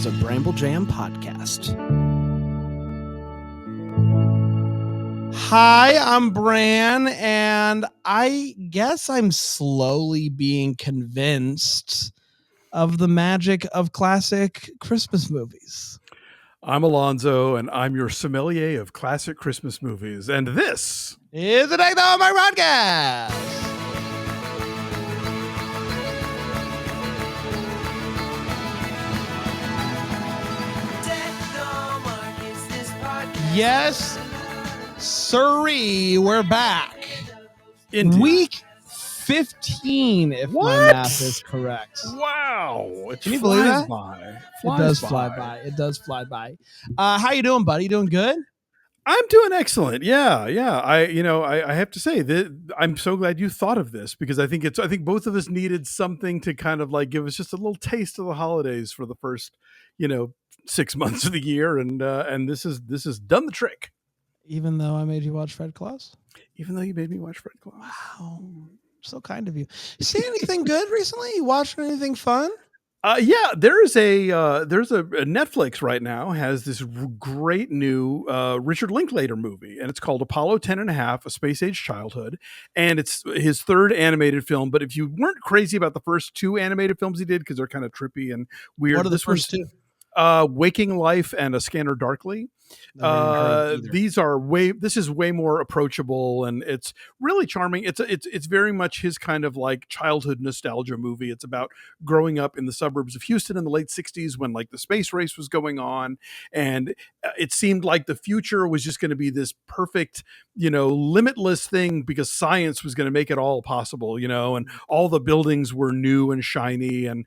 a Bramble Jam podcast. Hi, I'm Bran, and I guess I'm slowly being convinced of the magic of classic Christmas movies. I'm Alonzo, and I'm your sommelier of classic Christmas movies, and this is the Deck of my podcast. Yes, sirree, we're back. Indeed. Week 15, if my math is correct. Wow. Can you believe that? It does fly by. It does fly by. How you doing, buddy? You doing good? I'm doing excellent. Yeah. I have to say that I'm so glad you thought of this, because I think both of us needed something to kind of like give us just a little taste of the holidays for the first, 6 months of the year, and this has done the trick. Even though I made you watch Fred Claus? Even though you made me watch Fred Claus. Wow. So kind of you. See anything good recently? You watching anything fun? Yeah, there's a Netflix right now has this great new Richard Linklater movie, and it's called Apollo 10.5: A Space Age Childhood, and it's his third animated film. But if you weren't crazy about the first two animated films he did, because they're kind of trippy and weird, what are the first two? Waking Life and A Scanner Darkly. This is way more approachable, and it's really charming. It's very much his kind of like childhood nostalgia movie. It's about growing up in the suburbs of Houston in the late 60s when like the space race was going on, and it seemed like the future was just going to be this perfect, limitless thing, because science was going to make it all possible, and all the buildings were new and shiny, and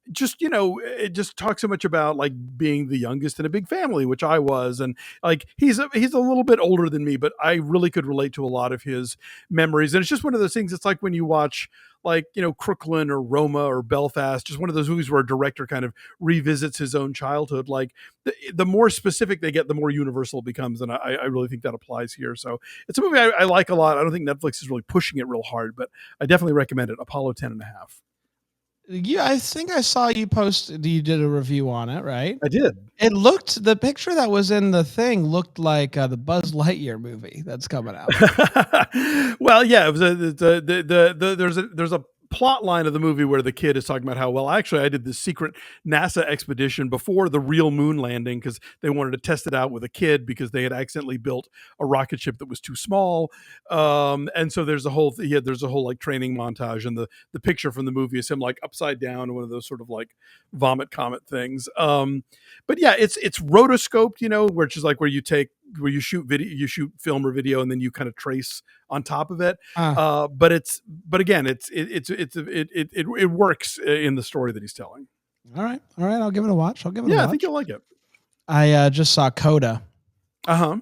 it just talks so much about like being the youngest in a big family, which I was, and like he's a little bit older than me, but I really could relate to a lot of his memories. And it's just one of those things. It's like when you watch like Crooklyn or Roma or Belfast, just one of those movies where a director kind of revisits his own childhood. Like the more specific they get, the more universal it becomes, and I really think that applies here. So it's a movie I like a lot. I don't think Netflix is really pushing it real hard, but I definitely recommend it. Apollo 10.5. Yeah, I think I saw you you did a review on it, right? I did. The picture that was in the thing looked like the Buzz Lightyear movie that's coming out. Well, yeah, it was there's a plot line of the movie where the kid is talking about how, well, actually I did this secret NASA expedition before the real moon landing, because they wanted to test it out with a kid because they had accidentally built a rocket ship that was too small. And so there's a whole like training montage, and the picture from the movie is him like upside down in one of those sort of like vomit comet things. But yeah, it's rotoscoped, which is like where you shoot film or video, and then you kind of trace on top of it. But again, it works in the story that he's telling. All right. I'll give it a watch. I think you'll like it. I just saw Coda. Oh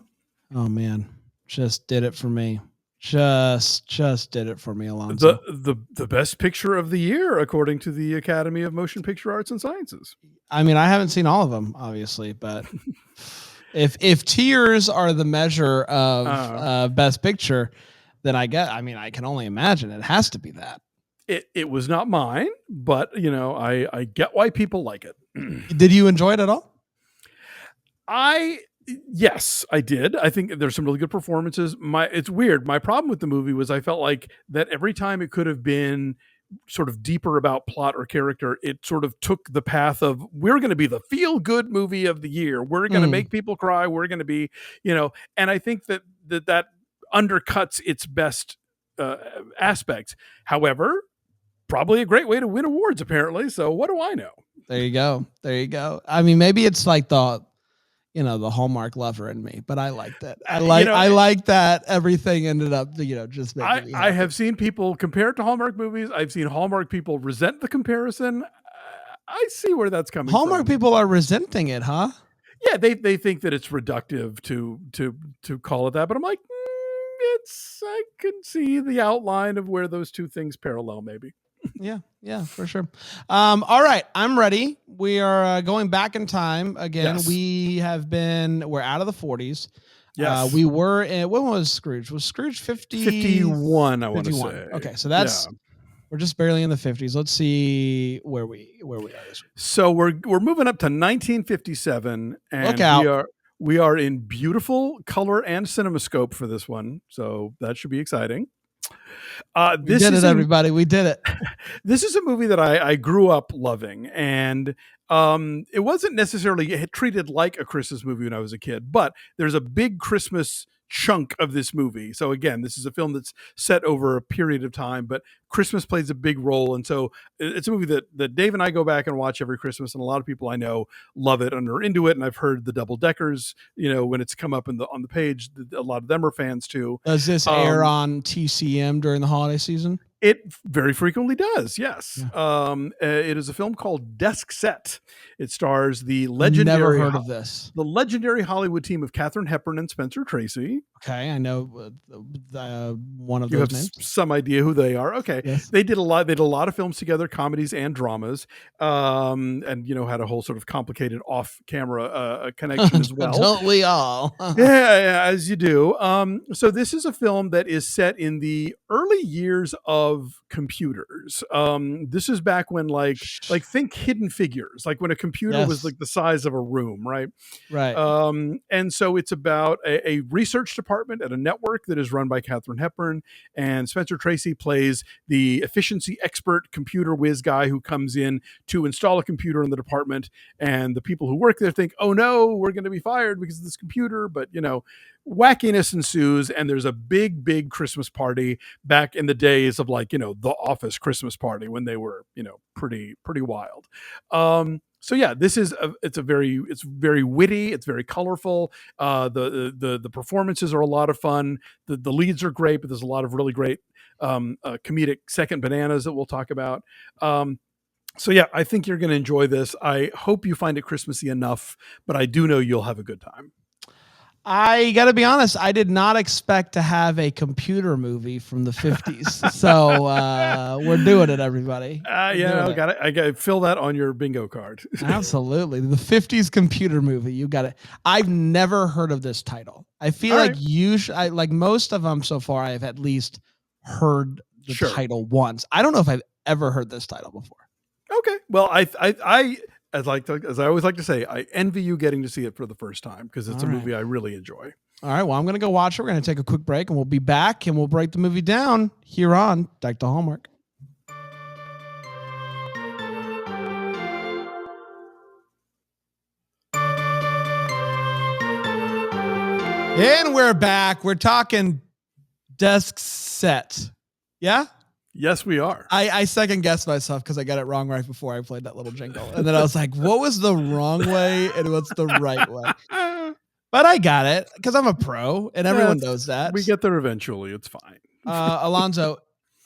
man, just did it for me. Just did it for me, Alonzo. The best picture of the year, according to the Academy of Motion Picture Arts and Sciences. I mean, I haven't seen all of them, obviously, but if tears are the measure of best picture, then I can only imagine it has to be that. It was not mine, but I get why people like it. Did you enjoy it at all? Yes, I did. I think there's some really good performances. It's weird. My problem with the movie was I felt like that every time it could have been sort of deeper about plot or character, it sort of took the path of, we're going to be the feel-good movie of the year. We're going to make people cry. We're going to be, and I think that undercuts its best aspects. However, probably a great way to win awards, apparently. So what do I know? There you go. I mean, maybe it's like the Hallmark lover in me, but I liked it. I like that everything ended up, just making me happy. I have seen people compare it to Hallmark movies. I've seen Hallmark people resent the comparison. I see where that's coming from. Hallmark people are resenting it, huh? Yeah, they think that it's reductive to call it that, but I'm like, I can see the outline of where those two things parallel, maybe. Yeah, for sure. All right, I'm ready. We are going back in time again. Yes. We're out of the 40s. Yes. We were in, when was Scrooge? Was Scrooge 51, I want to say. Okay, so that's We're just barely in the 50s. Let's see where we are this week. So we're moving up to 1957, and Look out. we are in beautiful color and CinemaScope for this one, so that should be exciting. We did it, everybody. We did it. This is a movie that I grew up loving, and it wasn't necessarily treated like a Christmas movie when I was a kid, but there's a big Christmas chunk of this movie. So again, this is a film that's set over a period of time, but Christmas plays a big role. And so it's a movie that Dave and I go back and watch every Christmas, and a lot of people I know love it and are into it. And I've heard the double deckers, when it's come up on the page, a lot of them are fans too. Does this air on TCM during the holiday season? It very frequently does, yes. Yeah. It is a film called Desk Set. It stars the legendary, never heard of this. The legendary Hollywood team of Katharine Hepburn and Spencer Tracy. Okay, I know one of those names. Some idea who they are. Okay, yes. They did a lot of films together, comedies and dramas, and had a whole sort of complicated off-camera connection as well. Don't we all? yeah, as you do. So this is a film that is set in the early years of computers. This is back when like think Hidden Figures, like when a computer was like the size of a room, right? Right. And so it's about a research department at a network that is run by Katharine Hepburn, and Spencer Tracy plays the efficiency expert computer whiz guy who comes in to install a computer in the department, and the people who work there think, oh no, we're going to be fired because of this computer, but wackiness ensues, and there's a big Christmas party back in the days of the Office Christmas party when they were pretty wild. So yeah, this is it's very witty, it's very colorful. The performances are a lot of fun. The leads are great, but there's a lot of really great comedic second bananas that we'll talk about. So yeah, I think you're going to enjoy this. I hope you find it Christmassy enough, but I do know you'll have a good time. I got to be honest, I did not expect to have a computer movie from the 50s. So we're doing it, everybody. I got to fill that on your bingo card. Absolutely. The 50s computer movie. You got it. I've never heard of this title. I feel like usually, like most of them so far, I've at least heard the title once. I don't know if I've ever heard this title before. Okay. Well, as I always like to say, I envy you getting to see it for the first time because it's a movie I really enjoy. All right. Well, I'm going to go watch it. We're going to take a quick break, and we'll be back, and we'll break the movie down here on Deck the Hallmark. And we're back. We're talking Desk Set. Yeah? Yes, we are. I second guessed myself because I got it wrong right before I played that little jingle. And then I was like, what was the wrong way and what's the right way? But I got it because I'm a pro and everyone knows that. We get there eventually. It's fine. Alonzo,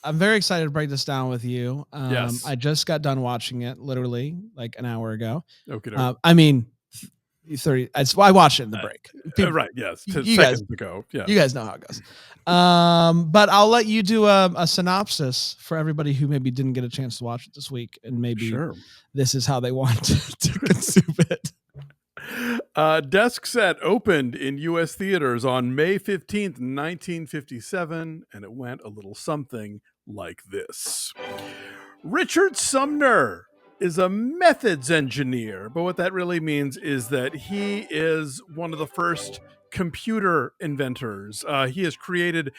I'm very excited to break this down with you. Yes. I just got done watching it literally like an hour ago. Okay. I mean, 30. I watched it in the break. Right. Yes. You guys ago. Yeah. You guys know how it goes. But I'll let you do a synopsis for everybody who maybe didn't get a chance to watch it this week, and maybe this is how they want to consume it. Desk Set opened in U.S. theaters on May 15th, 1957, and it went a little something like this. Richard Sumner is a methods engineer, but what that really means is that he is one of the first computer inventors. He has created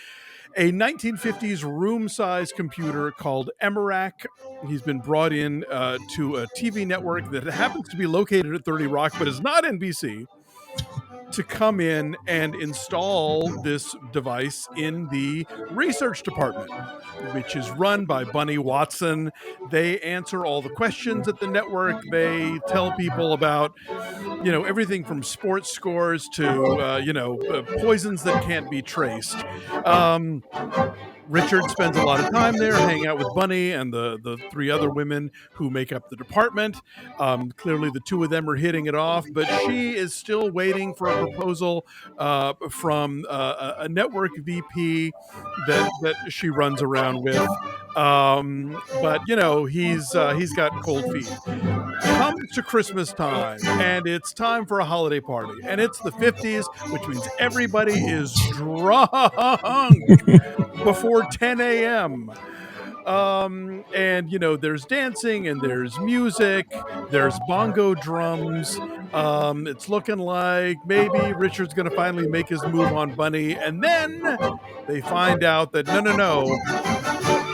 a 1950s room-sized computer called Emerac. He's been brought in to a TV network that happens to be located at 30 Rock, but is not NBC, to come in and install this device in the research department, which is run by Bunny Watson. They answer all the questions at the network. They tell people about, everything from sports scores to, poisons that can't be traced. Richard spends a lot of time there hanging out with Bunny and the three other women who make up the department. Clearly, the two of them are hitting it off, but she is still waiting for a proposal from a network VP that she runs around with. But he's got cold feet. Comes to Christmas time, and it's time for a holiday party, and it's the 50s, which means everybody is drunk before 10 a.m. And there's dancing and there's music, there's bongo drums. It's looking like maybe Richard's going to finally make his move on Bunny, and then they find out that no,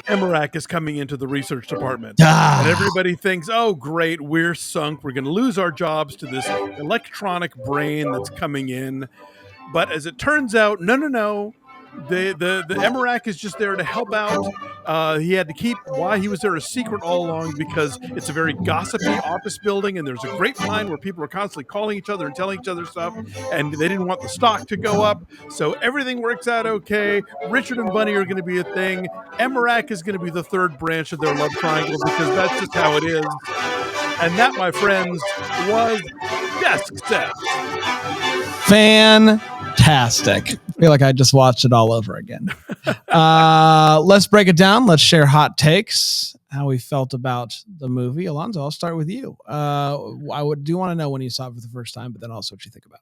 Emmerich is coming into the research department. And Ah, everybody thinks, oh, great, we're sunk. We're going to lose our jobs to this electronic brain that's coming in. But as it turns out, no. The Emmerich is just there to help out. He had to keep why he was there a secret all along because it's a very gossipy office building, and there's a grapevine where people are constantly calling each other and telling each other stuff, and they didn't want the stock to go up. So everything works out okay. Richard and Bunny are going to be a thing. Emmerich is going to be the third branch of their love triangle because that's just how it is. And that, my friends, was Desk Set. fantastic. I feel like I just watched it all over again. Let's break it down. Let's share hot takes, how we felt about the movie. Alonzo, I'll start with you. I do want to know when you saw it for the first time, but then also what you think about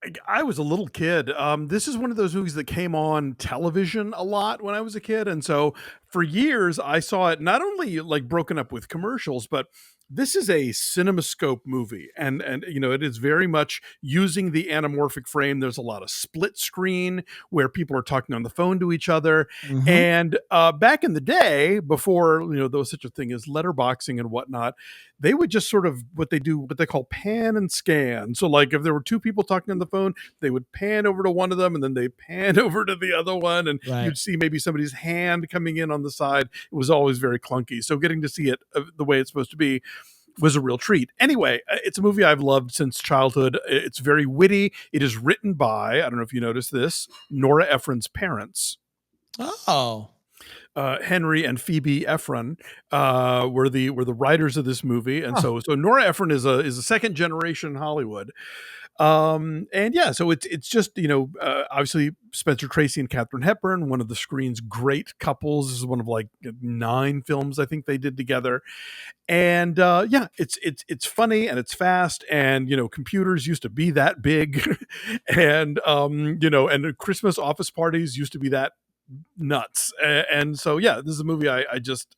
it. I was a little kid. This is one of those movies that came on television a lot when I was a kid. And so for years, I saw it not only like broken up with commercials, but this is a CinemaScope movie. And it is very much using the anamorphic frame. There's a lot of split screen where people are talking on the phone to each other. Mhm. And back in the day, before, there was such a thing as letterboxing and whatnot, they would just sort of what they call pan and scan. So like if there were two people talking on the phone, they would pan over to one of them and then they pan over to the other one, and Right. you'd see maybe somebody's hand coming in on the side. It was always very clunky. So getting to see it the way it's supposed to be was a real treat. Anyway, it's a movie I've loved since childhood. It's very witty. It is written by, I don't know if you noticed this, Nora Ephron's parents. Oh. Henry and Phoebe Ephron were the writers of this movie, and so Nora Ephron is a second generation Hollywood. And yeah, so it's just obviously Spencer Tracy and Katharine Hepburn, one of the screen's great couples. This is one of like 9 films I think they did together. And yeah, it's funny and it's fast, and computers used to be that big, and and Christmas office parties used to be that nuts. And so yeah, this is a movie I just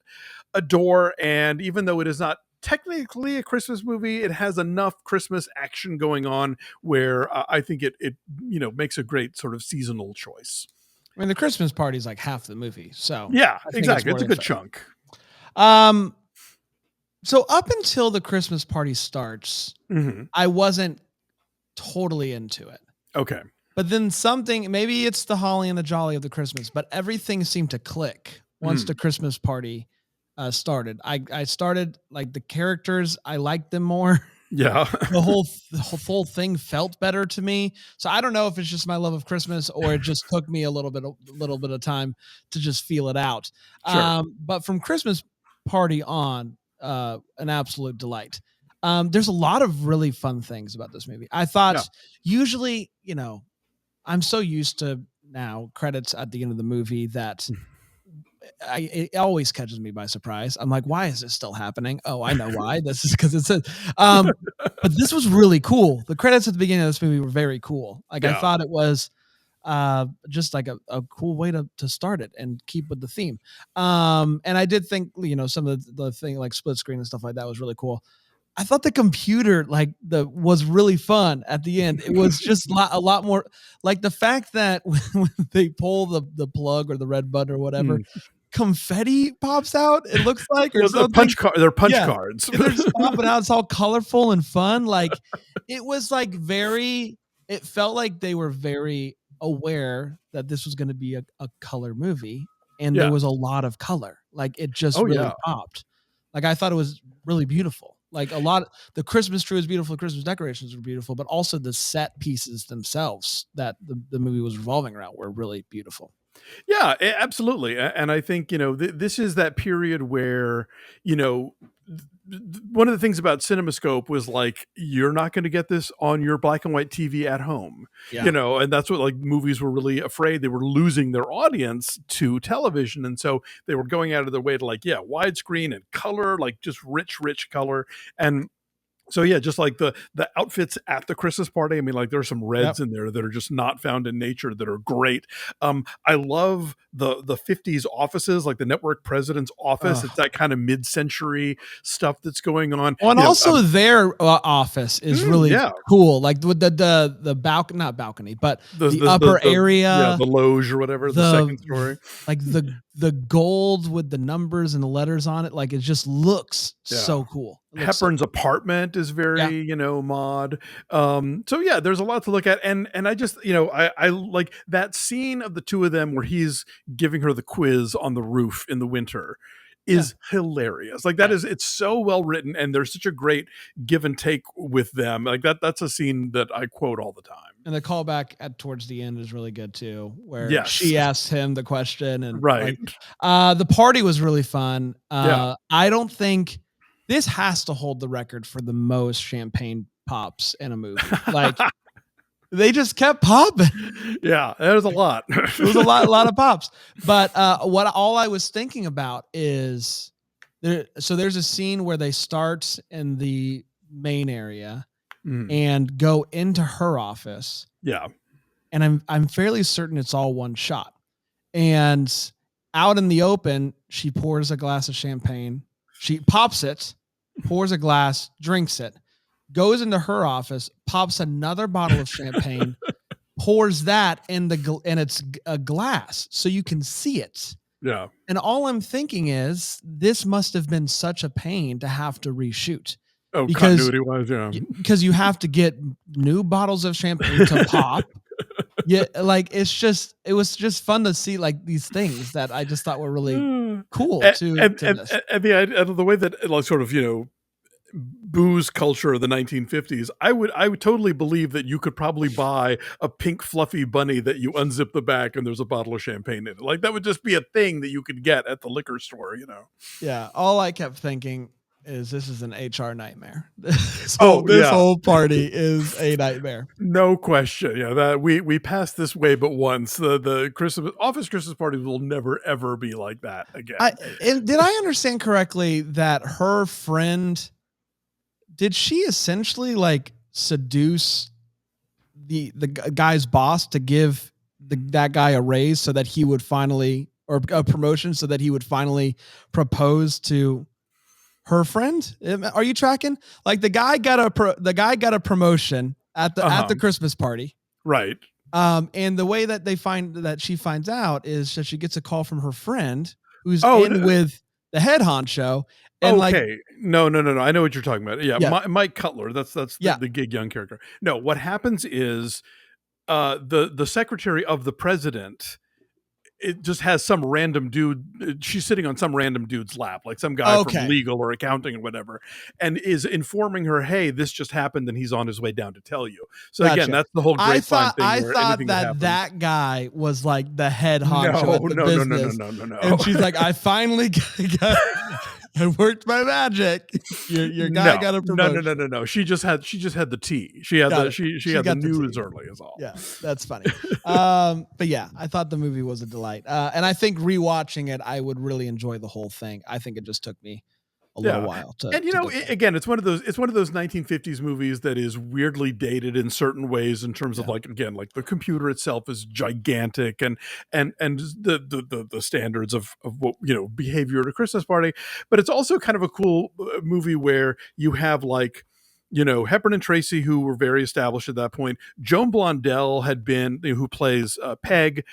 adore. And even though it is not technically a Christmas movie, it has enough Christmas action going on where I think it makes a great sort of seasonal choice. I mean, the Christmas party is like half the movie, so yeah, exactly. It's a good chunk. So up until the Christmas party starts, I wasn't totally into it. Okay. But then maybe it's the holly and the jolly of the Christmas, but everything seemed to click once the Christmas party started. I started like the characters, I liked them more. Yeah. the whole thing felt better to me. So I don't know if it's just my love of Christmas or it just took me a little bit of time to just feel it out. Sure. But from Christmas party on, an absolute delight. There's a lot of really fun things about this movie. I thought usually, I'm so used to now credits at the end of the movie that it always catches me by surprise. I'm like, why is this still happening? Oh, I know why. This is because it's but this was really cool. The credits at the beginning of this movie were very cool. Like I thought it was just like a cool way to start it and keep with the theme. And I did think, some of the thing like split screen and stuff like that was really cool. I thought the computer was really fun at the end. It was just a lot more like the fact that when they pull the plug or the red button or whatever, confetti pops out. It looks like or something. They're punch cards. And they're just popping out. It's all colorful and fun. Like it was like it felt like they were very aware that this was going to be a color movie, and there was a lot of color. Like it just really popped. Like I thought it was really beautiful. Like the Christmas tree was beautiful, the Christmas decorations were beautiful, but also the set pieces themselves that the movie was revolving around were really beautiful. Yeah, absolutely. And I think, this is that period where, one of the things about CinemaScope was like, you're not going to get this on your black and white TV at home, and that's what like movies were really afraid. They were losing their audience to television. And so they were going out of their way to like, widescreen and color, like just rich color. And So yeah, just like the outfits at the Christmas party. I mean, like there's some reds in there that are just not found in nature that are great. I love the 50s offices, like the network president's office. It's that kind of mid-century stuff that's going on. Well, and also their office is really cool. Like with the balcony, not balcony, but the upper area, the loge or whatever, the second story. Like the gold with the numbers and the letters on it, like it just looks so cool. Hepburn's apartment is very, mod. So yeah, there's a lot to look at. And I just, I like that scene of the two of them where he's giving her the quiz on the roof in the winter is hilarious. Like that is, it's so well written, and there's such a great give and take with them. Like that's a scene that I quote all the time. And the callback towards the end is really good too, where she asks him the question, and the party was really fun. I don't think this has to hold the record for the most champagne pops in a movie. Like they just kept popping. Yeah, there's a lot. It was a lot of pops. But all I was thinking about is there's a scene where they start in the main area and go into her office. Yeah. And I'm fairly certain it's all one shot. And out in the open, she pours a glass of champagne. She pops it, pours a glass, drinks it, goes into her office, pops another bottle of champagne, pours that and it's a glass so you can see it. Yeah. And all I'm thinking is this must have been such a pain to have to reshoot. Oh, continuity wise, because you have to get new bottles of champagne to pop. Yeah, like it was just fun to see like these things that I just thought were really cool. And the way that like sort of booze culture of the 1950s, I would totally believe that you could probably buy a pink fluffy bunny that you unzip the back and there's a bottle of champagne in it. Like that would just be a thing that you could get at the liquor store. Yeah, all I kept thinking is this is an HR nightmare. This whole party is a nightmare. No question. Yeah, that we passed this way but once. The Christmas parties will never ever be like that again. Did I understand correctly that her friend, did she essentially like seduce the guy's boss to give that guy a raise so that he would finally, or a promotion so that he would finally propose to her friend? Are you tracking? Like the guy got a promotion at the Christmas party. Right. And the way that she finds out is that she gets a call from her friend who's with the head honcho. And no. I know what you're talking about. Yeah. Mike Cutler. That's the Gig Young character. No, what happens is the secretary of the president, it just has some random dude. She's sitting on some random dude's lap, like some guy from legal or accounting or whatever, and is informing her, "Hey, this just happened, and he's on his way down to tell you." So again, that's the whole grapevine thing. I thought that guy was like the head honcho at the business. No. And she's like, "I finally got I worked my magic. Your guy got a promotion." No. She just had the tea. She had the news early is all. Yeah, that's funny. But yeah, I thought the movie was a delight. And I think rewatching it, I would really enjoy the whole thing. I think it just took me a little while to. And again, it's one of those 1950s movies that is weirdly dated in certain ways in terms of like the computer itself is gigantic and the standards of what behavior at a Christmas party, but it's also kind of a cool movie where you have like Hepburn and Tracy, who were very established at that point. Joan Blondell had been, who plays Peg.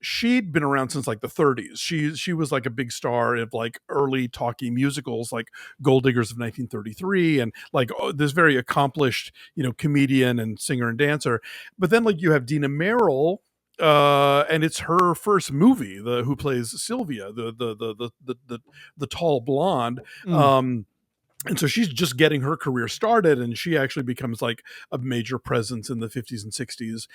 She'd been around since like the 30s. She was like a big star of like early talkie musicals like Gold Diggers of 1933 and like this very accomplished, comedian and singer and dancer. But then like you have Dina Merrill, and it's her first movie, who plays Sylvia, the tall blonde. And so she's just getting her career started, and she actually becomes like a major presence in the 50s and 60s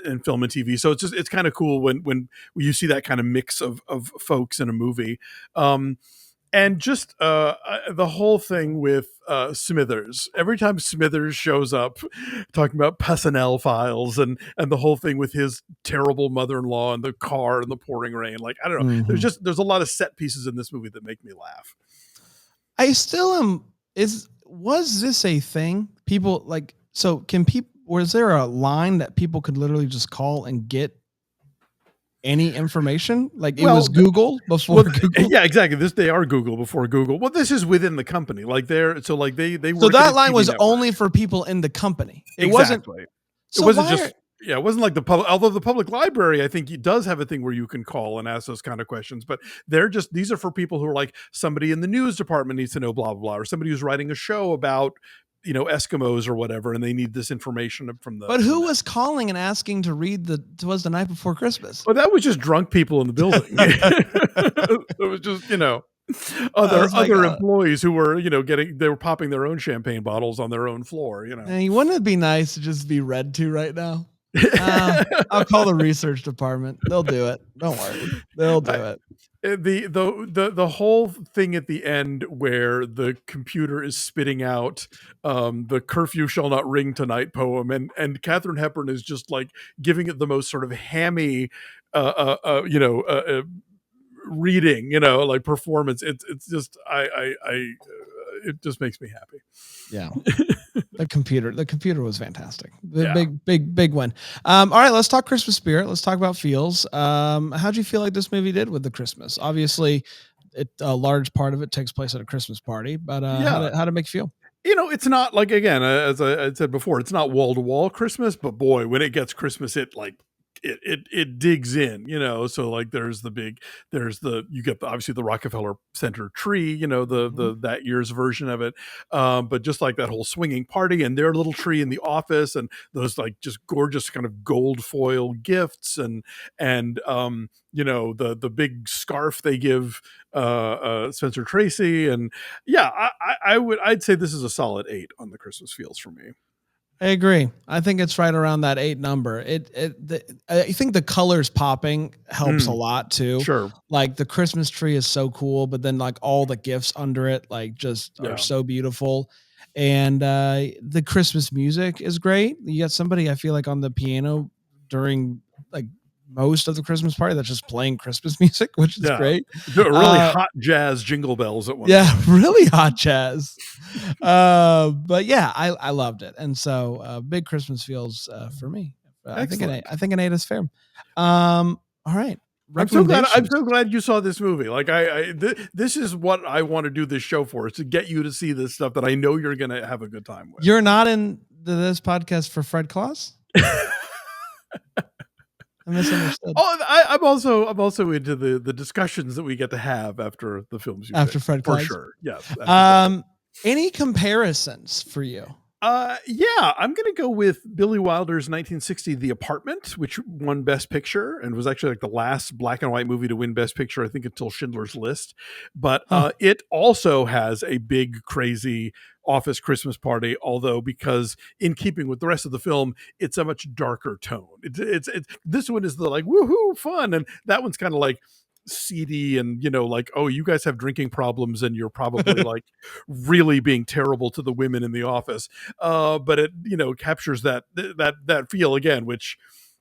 in film and TV. So it's kind of cool when you see that kind of mix of folks in a movie. And just the whole thing with Smithers. Every time Smithers shows up talking about personnel files and the whole thing with his terrible mother-in-law and the car and the pouring rain, like, I don't know. There's a lot of set pieces in this movie that make me laugh. I still am. was this a thing? People like, so can people, was there a line that people could literally just call and get any information? Like it was Well, Google before well, Google? yeah, exactly. They are Google before Google. Well, this is within the company. Like they So work at a that line TV was network. only for people in the company. It wasn't. Exactly. It So wasn't why just yeah, it wasn't like the public. Although the public library, I think, it does have a thing where you can call and ask those kind of questions. But these are for people who are like somebody in the news department needs to know blah blah blah, or somebody who's writing a show about Eskimos or whatever, and they need this information from But from who that. was calling and asking to read the night before Christmas? Well, that was just drunk people in the building. It was just I was like, other employees who were they were popping their own champagne bottles on their own floor. hey, wouldn't it be nice to just be read to right now? I'll call the research department. They'll do it. Don't worry. They'll do it. The whole thing at the end where the computer is spitting out the curfew shall not ring tonight poem, and Katharine Hepburn is just like giving it the most sort of hammy reading, like performance. It's just it just makes me happy. Yeah. The computer was fantastic. Big win. All right, let's talk Christmas spirit. Let's talk about feels. How'd you feel like this movie did with the Christmas? Obviously, a large part of it takes place at a Christmas party, but how'd it make you feel? It's not like, again, as I said before, it's not wall to wall Christmas, but boy, when it gets Christmas, it digs in, so like you get obviously the Rockefeller Center tree, the that year's version of it, but just like that whole swinging party and their little tree in the office, and those like just gorgeous kind of gold foil gifts, and the big scarf they give Spencer Tracy, and yeah, I'd say this is a solid 8 on the Christmas feels for me. I agree. I think it's right around that 8 number. I think the colors popping helps a lot too. Sure. Like the Christmas tree is so cool, but then like all the gifts under it, like just are so beautiful. And the Christmas music is great. You got somebody, I feel like, on the piano during like most of the Christmas party that's just playing Christmas music, which is great. Really hot jazz jingle bells at one point. Really hot jazz. But yeah, I loved it. And so big Christmas feels for me. I think an 8 is fair. All right. I'm so glad you saw this movie. Like this is what I want to do this show for, is to get you to see this stuff that I know you're going to have a good time with. You're not in this podcast for Fred Claus? I misunderstood. Oh, I'm also into the discussions that we get to have after the films. After Fred Claus, for sure. Yes. Any comparisons for you? Yeah, I'm going to go with Billy Wilder's 1960 The Apartment, which won Best Picture and was actually like the last black and white movie to win Best Picture, I think, until Schindler's List. But it also has a big, crazy office Christmas party, although because in keeping with the rest of the film, it's a much darker tone. It's this one is the like woohoo fun, and that one's kind of like seedy and like, oh, you guys have drinking problems and you're probably like really being terrible to the women in the office, but it captures that feel again, which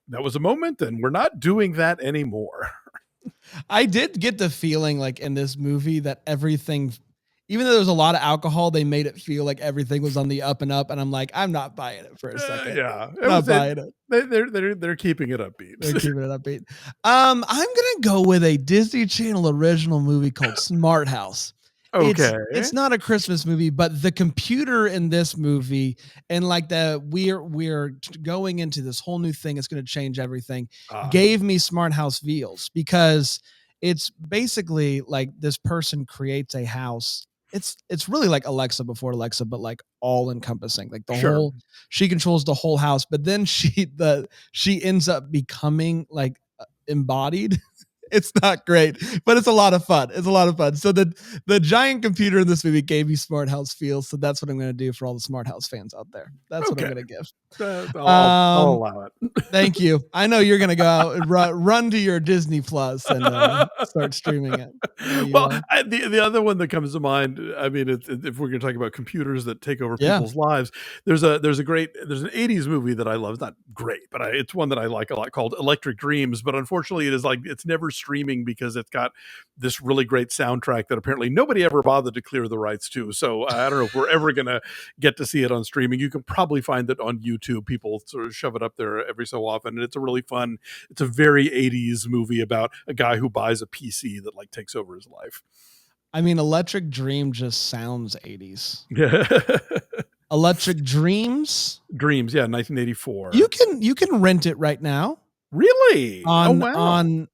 that was a moment, and we're not doing that anymore. I did get the feeling like in this movie that everything, even though there was a lot of alcohol, they made it feel like everything was on the up and up, and I'm like, I'm not buying it for a second. Buying it. They're keeping it upbeat. They're keeping it upbeat. I'm gonna go with a Disney Channel original movie called Smart House. Okay, it's not a Christmas movie, but the computer in this movie, and like we're going into this whole new thing, it's going to change everything, gave me Smart House feels, because it's basically like this person creates a house. It's really like Alexa before Alexa, but like all encompassing, like the whole, she controls the whole house, but then she ends up becoming like embodied. It's not great, but it's a lot of fun. So the giant computer in this movie gave me Smart House feels. So that's what I'm going to do for all the Smart House fans out there. That's what I'm going to give. I'll allow it. Thank you. I know you're going to go out and run to your Disney Plus and start streaming it. The other one that comes to mind, I mean, if we're going to talk about computers that take over people's lives, there's an 80s movie that I love. It's not great, but it's one that I like a lot, called Electric Dreams. But unfortunately, it is like, it's never streaming because it's got this really great soundtrack that apparently nobody ever bothered to clear the rights to. So I don't know if we're ever going to get to see it on streaming. You can probably find it on YouTube. People sort of shove it up there every so often. And it's a really fun, it's a very 80s movie about a guy who buys a PC that like takes over his life. I mean, Electric Dream just sounds 80s. Yeah. Electric Dreams? Dreams, yeah, 1984. You can rent it right now. Really? On oh, wow.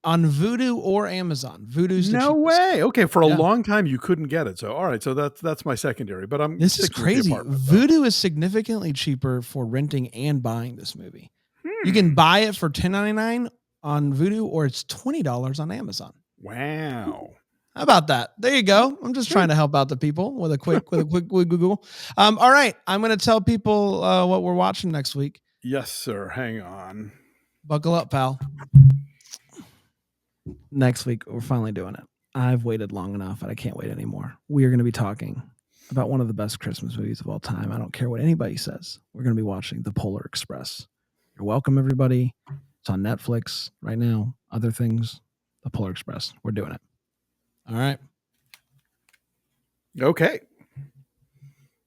on Vudu or Amazon. Vudu's the no cheapest. way. Okay, for a long time you couldn't get it. So all right, so that's my secondary. But this is crazy. Vudu is significantly cheaper for renting and buying this movie. You can buy it for $10.99 on Vudu, or it's $20 on Amazon. Wow. How about that? There you go. I'm just trying to help out the people with a quick Google. All right, I'm going to tell people what we're watching next week. Yes, sir. Hang on. Buckle up, pal. Next week, we're finally doing it. I've waited long enough, and I can't wait anymore. We are going to be talking about one of the best Christmas movies of all time. I don't care what anybody says. We're going to be watching The Polar Express. You're welcome, everybody. It's on Netflix right now. Other things, The Polar Express. We're doing it. All right. Okay.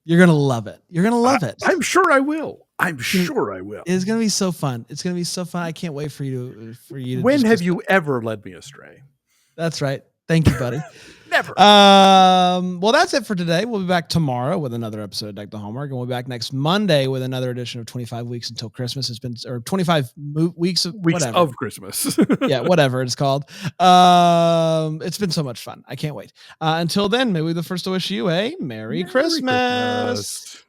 You're going to love it. You're going to love it. I'm sure I will. I'm sure I will. It's going to be so fun. It's going to be so fun. I can't wait for you to When have you ever led me astray? That's right. Thank you, buddy. Never. Well, that's it for today. We'll be back tomorrow with another episode of Deck the Homework, and we'll be back next Monday with another edition of 25 Weeks Until Christmas. It's been, or 25 weeks of Christmas. Yeah, whatever it's called. It's been so much fun. I can't wait. Until then, maybe the first to wish you a Merry Christmas.